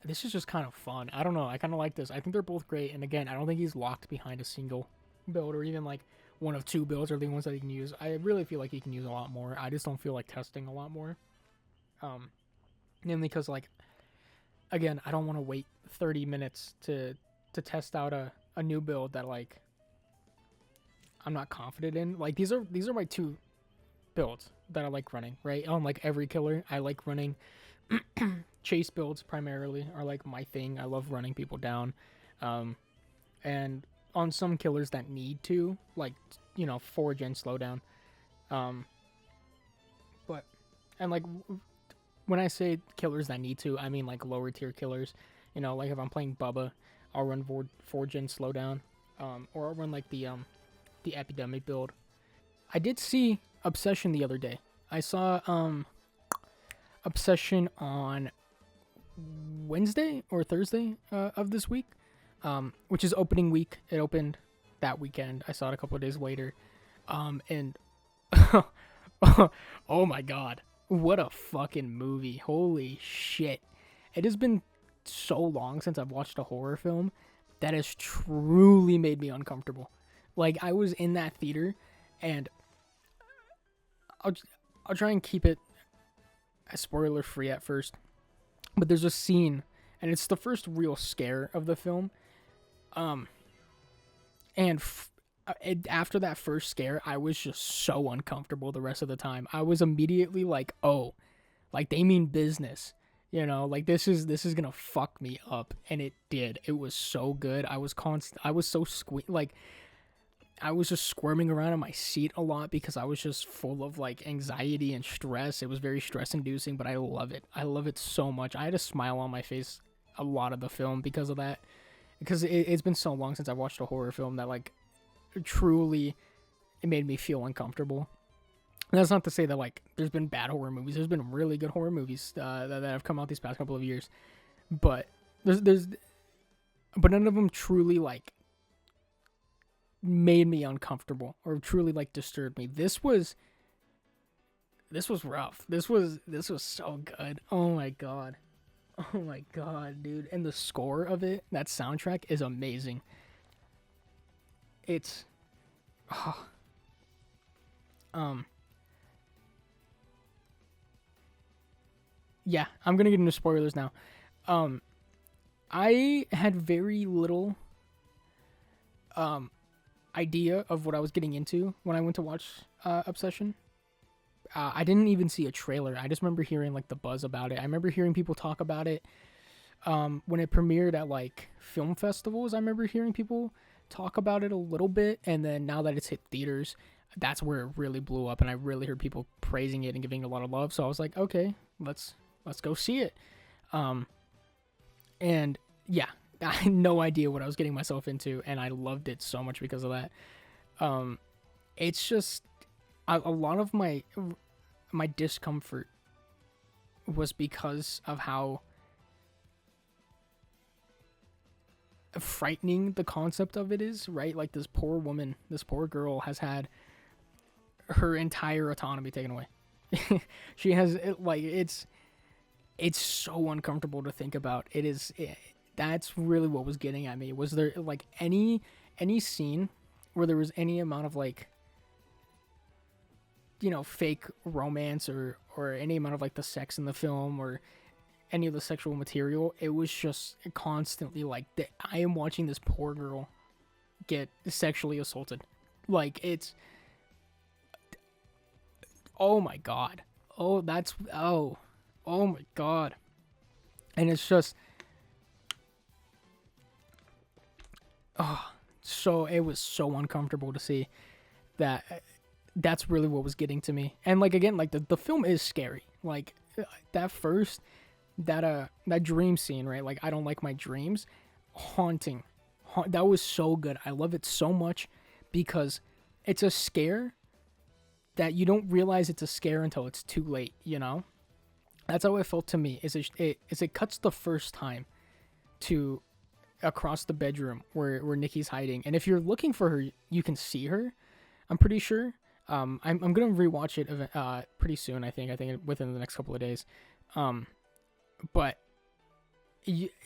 this is just kind of fun. I don't know. I kind of like this. I think they're both great. And again, I don't think he's locked behind a single build, or even like one of two builds are the ones that he can use. I really feel like he can use a lot more. I just don't feel like testing a lot more. Mainly because, like, again, I don't want to wait 30 minutes to test out a new build that, like, I'm not confident in. Like, these are my two builds that I like running, right? On like every killer, I like running chase builds primarily are like my thing. I love running people down. And on some killers that need to, like, you know, forge and slowdown. But, and like, when I say killers that need to, I mean like lower tier killers. You know, like if I'm playing Bubba, I'll run forge and slowdown. Or I'll run like the epidemic build. I did see Obsession the other day. I saw Obsession on Wednesday or Thursday of this week, which is opening week. It opened that weekend. I saw it a couple of days later, and oh my god, what a fucking movie! Holy shit! It has been so long since I've watched a horror film that has truly made me uncomfortable. Like, I was in that theater, and I'll try and keep it as spoiler free at first. But there's a scene, and it's the first real scare of the film. And after that first scare, I was just so uncomfortable the rest of the time. I was immediately like, oh, like they mean business. You know, like this is gonna fuck me up, and it did. It was so good. I was so I was just squirming around in my seat a lot because I was just full of like anxiety and stress. It was very stress inducing, but I love it. I love it so much. I had a smile on my face a lot of the film because of that. Because it's been so long since I watched a horror film that like truly it made me feel uncomfortable. And that's not to say that like there's been bad horror movies. There's been really good horror movies that have come out these past couple of years. But but none of them truly like made me uncomfortable or truly like disturbed me. This was rough. This was so good. Oh my god, dude. And the score of it, that soundtrack is amazing. It's yeah, I'm gonna get into spoilers now. I had very little idea of what I was getting into when I went to watch Obsession. I didn't even see a trailer. I just remember hearing like the buzz about it. I remember hearing people talk about it when it premiered at like film festivals. I remember hearing people talk about it a little bit, and then now that it's hit theaters, that's where it really blew up, and I really heard people praising it and giving it a lot of love. So I was like, okay, let's go see it. And yeah, I had no idea what I was getting myself into, and I loved it so much because of that. It's just a lot of my discomfort was because of how frightening the concept of it is, right? Like this poor woman, this poor girl has had her entire autonomy taken away. She has it's so uncomfortable to think about. That's really what was getting at me. Was there like any scene where there was any amount of like, fake romance or any amount of like the sex in the film or any of the sexual material? It was just constantly like I am watching this poor girl get sexually assaulted. Like, it's, oh my god. Oh my god. And it's just, so it was so uncomfortable to see that. That's really what was getting to me. And like, again, like the film is scary. Like that dream scene, right? Like, I don't like my dreams. Haunting. That was so good. I love it so much because it's a scare that you don't realize it's a scare until it's too late, That's how it felt to me. It cuts the first time to across the bedroom where Nikki's hiding. And if you're looking for her, you can see her. I'm pretty sure. I'm gonna rewatch it pretty soon. I think within the next couple of days. But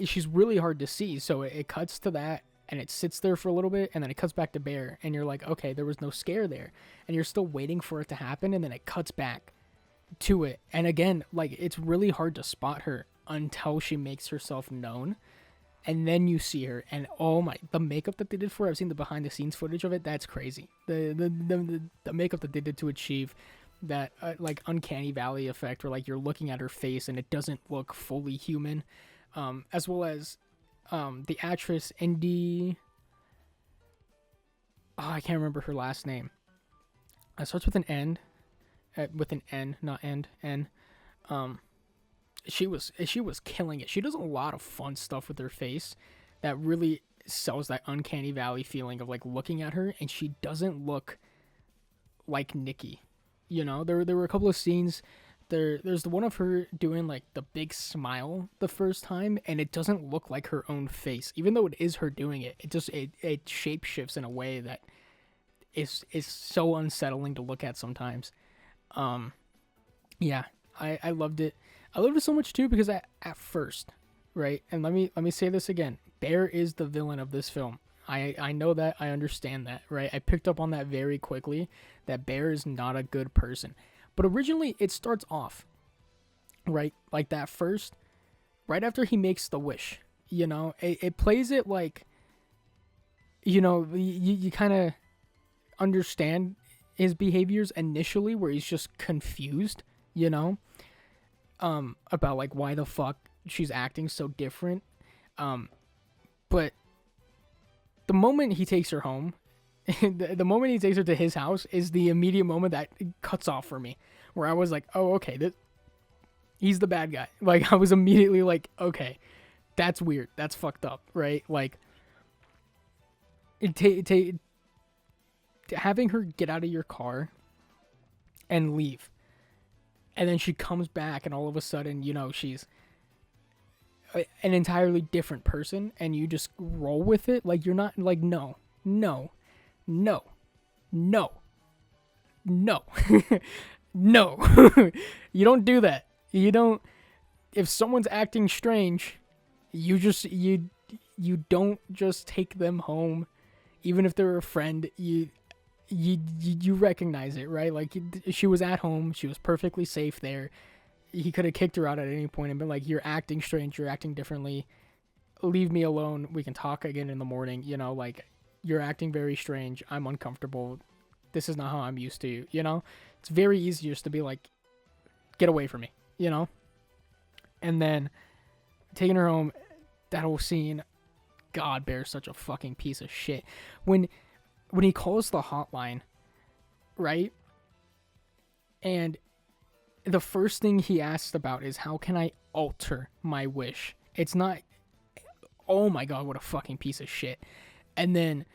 she's really hard to see, so it cuts to that, and it sits there for a little bit, and then it cuts back to Bear, and you're like, okay, there was no scare there, and you're still waiting for it to happen, and then it cuts back to it, and again, like, it's really hard to spot her until she makes herself known. And then you see her, and the makeup that they did for her, I've seen the behind the scenes footage of it. That's crazy. The makeup that they did to achieve that like uncanny valley effect, where like you're looking at her face and it doesn't look fully human, as well as the actress Indy. I can't remember her last name. It starts with an N, not end. N. She was killing it. She does a lot of fun stuff with her face that really sells that uncanny valley feeling of like looking at her, and she doesn't look like Nikki. There were a couple of scenes. There's the one of her doing like the big smile the first time, and it doesn't look like her own face, even though it is her doing it. It shape shifts in a way that is so unsettling to look at sometimes. Yeah, I loved it. I loved it so much too because at first, right? And let me say this again. Bear is the villain of this film. I know that. I understand that, right? I picked up on that very quickly, that Bear is not a good person. But originally, it starts off, right? Like that first, right after he makes the wish, it plays it like, you kind of understand his behaviors initially where he's just confused, about like why the fuck she's acting so different. But the moment he takes her home, the moment he takes her to his house is the immediate moment that cuts off for me, where I was like, oh, okay, he's the bad guy. Like, I was immediately like, okay, that's weird. That's fucked up, right? Like, having her get out of your car and leave, and then she comes back, and all of a sudden, she's an entirely different person, and you just roll with it. Like, you're not like, no. No. You don't do that. You don't. If someone's acting strange, you don't just take them home, even if they're a friend. You recognize it, right? Like, she was at home, she was perfectly safe there. He could have kicked her out at any point and been like, you're acting strange, you're acting differently, leave me alone, we can talk again in the morning. Like, you're acting very strange, I'm uncomfortable, this is not how I'm used to you. It's very easy just to be like, get away from me. And then taking her home, that whole scene, God, Bear's such a fucking piece of shit. When he calls the hotline, right? And the first thing he asks about is, how can I alter my wish? It's not, oh my God, what a fucking piece of shit. And then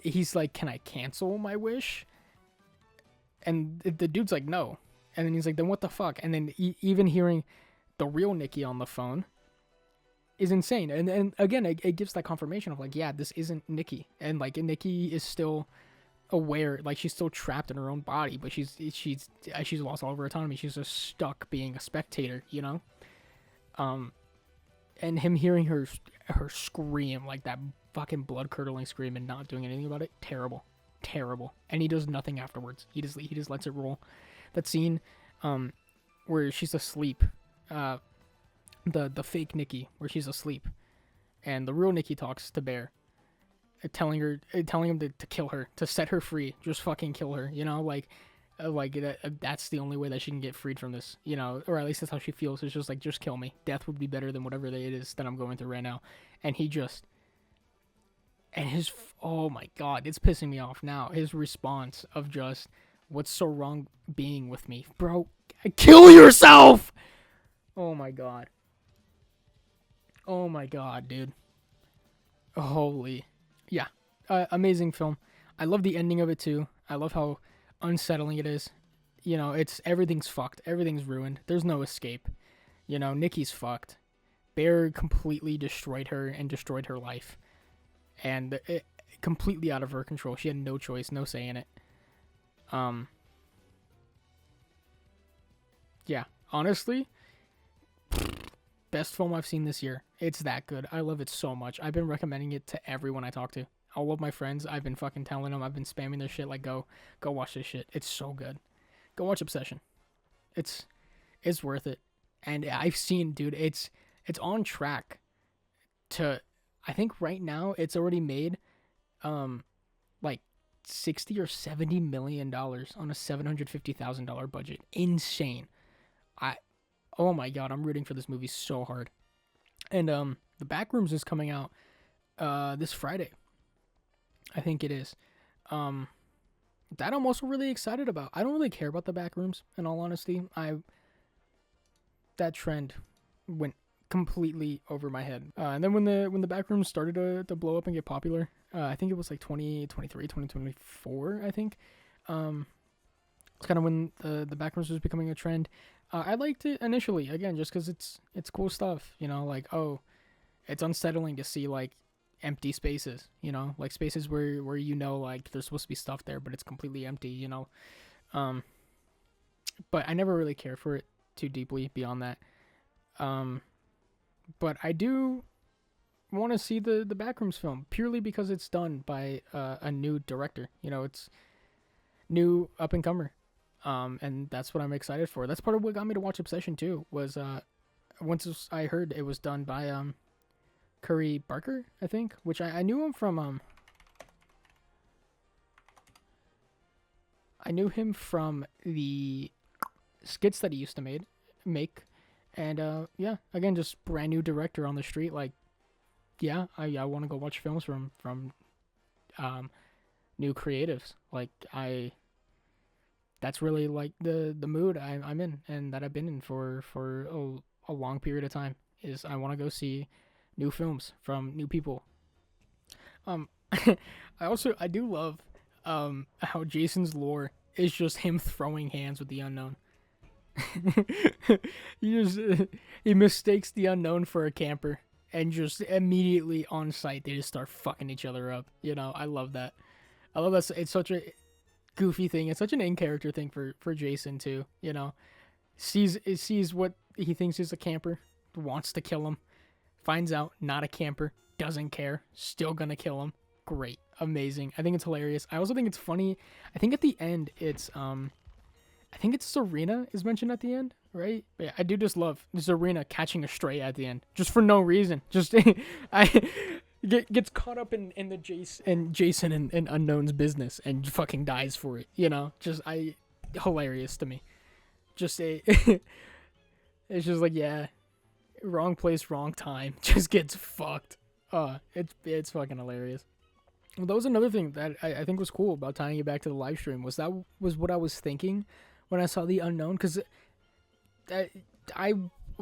he's like, can I cancel my wish? And the dude's like, no. And then he's like, then what the fuck? And then even hearing the real Nikki on the phone is insane. And again, it gives that confirmation of like, yeah, this isn't Nikki. And like, Nikki is still aware, like she's still trapped in her own body, but she's lost all of her autonomy. She's just stuck being a spectator, you know. And him hearing her scream, like that fucking blood curdling scream, and not doing anything about it, terrible. And he does nothing afterwards. He just lets it roll. That scene, where she's asleep, the fake Nikki, where she's asleep, and the real Nikki talks to Bear, telling him to kill her, to set her free, just fucking kill her, you know, like that's the only way that she can get freed from this, you know, or at least that's how she feels. It's just like, just kill me. Death would be better than whatever it is that I'm going through right now. And oh my god, it's pissing me off now. His response of just, what's so wrong being with me, bro? Kill yourself! Oh my god, dude. Holy, yeah, amazing film. I love the ending of it too. I love how unsettling it is. You know, everything's fucked. Everything's ruined. There's no escape. You know, Nikki's fucked. Bear completely destroyed her and destroyed her life. And completely out of her control. She had no choice, no say in it. Yeah, honestly, best film I've seen this year. It's that good. I love it so much. I've been recommending it to everyone I talk to. All of my friends, I've been fucking telling them. I've been spamming their shit, like, go watch this shit. It's so good. Go watch Obsession. It's worth it. And I've seen, dude, it's on track to, I think right now it's already made like 60 or 70 million dollars on a $750,000 budget. Insane. Oh my god, I'm rooting for this movie so hard. And the Backrooms is coming out this Friday. I think it is. That I'm also really excited about. I don't really care about the Backrooms, in all honesty. That trend went completely over my head. And then when the Backrooms started to blow up and get popular, I think it was like 2023, 2024, I think. It's kind of when the Backrooms was becoming a trend. I liked it initially, again, just because it's cool stuff, you know, like, oh, it's unsettling to see, like, empty spaces, you know, like spaces where you know, like, there's supposed to be stuff there, but it's completely empty, you know. But I never really cared for it too deeply beyond that. But I do want to see the Backrooms film, purely because it's done by a new director, you know, it's new up-and-comer. And that's what I'm excited for. That's part of what got me to watch Obsession too, was once I heard it was done by Curry Barker, I think, which I knew him from the skits that he used to make. And yeah, again, just brand new director on the street. Like, yeah, I want to go watch films from new creatives. Like, that's really like the mood I'm in, and that I've been in for a long period of time, is I want to go see new films from new people. I do love how Jason's lore is just him throwing hands with the unknown. He mistakes the unknown for a camper, and just immediately on sight they just start fucking each other up. You know, I love that. It's such a goofy thing. It's such an in-character thing for Jason too. You know, sees what he thinks is a camper, wants to kill him, finds out not a camper, doesn't care, still gonna kill him. Great, amazing. I think it's hilarious. I also think it's funny. I think at the end it's I think it's Serena is mentioned at the end, right? But yeah, I do just love Serena catching a stray at the end, just for no reason. Just gets caught up in the Jason and Unknown's business and fucking dies for it. You know, just hilarious to me. Just it's just like, yeah, wrong place, wrong time. Just gets fucked. It's fucking hilarious. Well, that was another thing that I think was cool about tying it back to the live stream, was what I was thinking when I saw the Unknown, because I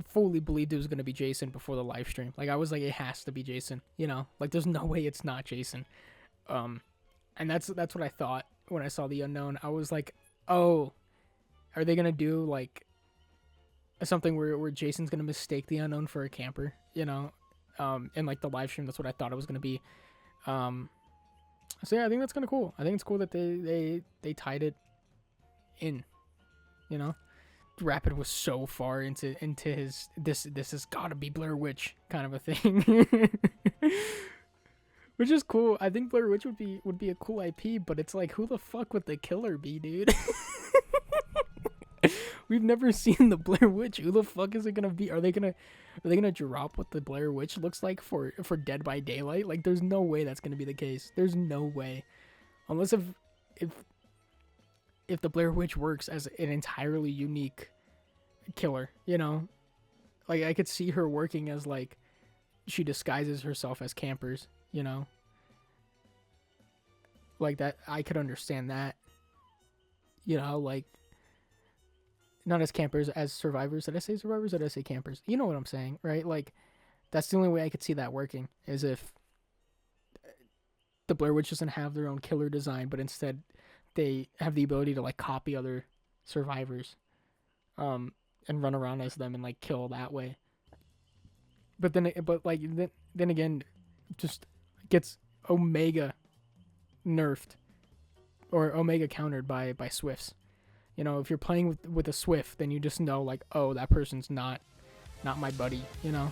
fully believed it was going to be Jason before the live stream. Like, I was like, it has to be Jason, you know, like, there's no way it's not Jason. And that's what I thought when I saw the Unknown. I was like, oh, are they going to do like something where Jason's going to mistake the Unknown for a camper, you know? And like the live stream, that's what I thought it was going to be. So yeah, I think that's kind of cool. I think it's cool that they tied it in, you know. Rapid was so far into his this has gotta be Blair Witch kind of a thing. Which is cool. I think Blair Witch would be a cool IP, but it's like, who the fuck would the killer be, dude? We've never seen the Blair Witch. Who the fuck is it gonna be? Are they gonna drop what the Blair Witch looks like for Dead by Daylight? Like, there's no way that's gonna be the case. There's no way, unless if the Blair Witch works as an entirely unique killer, you know, like I could see her working as like she disguises herself as campers, you know, like that. I could understand that, you know, like. Not as campers, as survivors. Did I say survivors or did I say campers? You know what I'm saying, right? Like, that's the only way I could see that working, is if the Blair Witch doesn't have their own killer design, but instead they have the ability to, like, copy other survivors and run around as them and, like, kill that way. But then again, just gets Omega nerfed or Omega countered by Swifts. You know, if you're playing with a Swift, then you just know, like, oh, that person's not my buddy, you know?